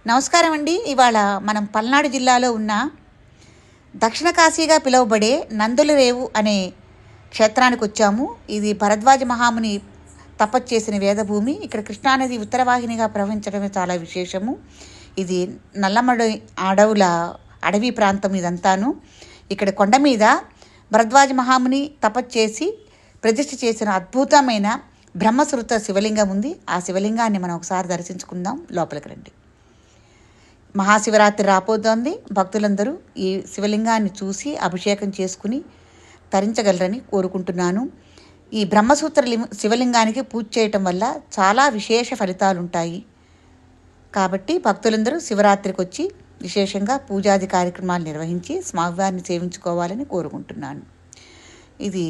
నమస్కారం అండి. ఇవాళ మనం పల్నాడు జిల్లాలో ఉన్న దక్షిణ కాశీగా పిలువబడే నందుల రేవు అనే క్షేత్రానికి వచ్చాము. ఇది భరద్వాజ మహాముని తపస్సు చేసిన వేదభూమి. ఇక్కడ కృష్ణానది ఉత్తరవాహినిగా ప్రవహించడమే చాలా విశేషము. ఇది నల్లమడ అడవి ప్రాంతం ఇదంతాను. ఇక్కడ కొండ మీద భరద్వాజ మహాముని తపస్సు చేసి ప్రతిష్ఠ చేసిన అద్భుతమైన బ్రహ్మసృత శివలింగం ఉంది. ఆ శివలింగాన్ని మనం ఒకసారి దర్శించుకుందాం. లోపలికి రండి. మహాశివరాత్రి రాబోతోంది. భక్తులందరూ ఈ శివలింగాన్ని చూసి అభిషేకం చేసుకుని తరించగలరని కోరుకుంటున్నాను. ఈ బ్రహ్మసూత్ర శివలింగానికి పూజ చేయటం వల్ల చాలా విశేష ఫలితాలు ఉంటాయి. కాబట్టి భక్తులందరూ శివరాత్రికి వచ్చి విశేషంగా పూజాది కార్యక్రమాలు నిర్వహించి స్వామివారిని సేవించుకోవాలని కోరుకుంటున్నాను. ఇది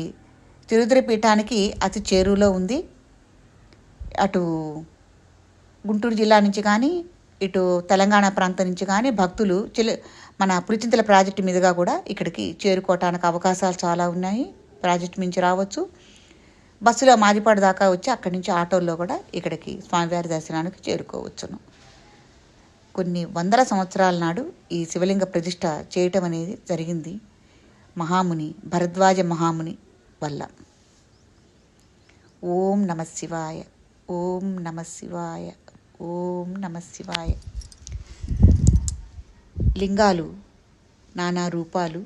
తిరుపతి పీఠానికి అతి చేరువలో ఉంది. అటు గుంటూరు జిల్లా నుంచి కానీ ఇటు తెలంగాణ ప్రాంతం నుంచి కానీ భక్తులు మన పులిచింతల ప్రాజెక్టు మీదుగా కూడా ఇక్కడికి చేరుకోవటానికి అవకాశాలు చాలా ఉన్నాయి. ప్రాజెక్టు నుంచి రావచ్చు. బస్సులో మాదిపాడు దాకా వచ్చి అక్కడి నుంచి ఆటోల్లో కూడా ఇక్కడికి స్వామివారి దర్శనానికి చేరుకోవచ్చును. కొన్ని వందల సంవత్సరాల నాడు ఈ శివలింగ ప్రతిష్ఠ చేయటం అనేది జరిగింది మహాముని భరద్వాజ మహాముని వల్ల. ఓం నమ శివాయ, ఓం నమ శివాయ, ఓం నమ శివాయ. లింగాలు నానా రూపాలు.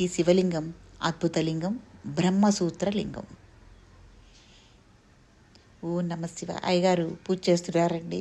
ఈ శివలింగం అద్భుతలింగం, బ్రహ్మసూత్ర లింగం. ఓం నమ శివాయ. అయ్యగారు పూజ చేస్తున్నారండి.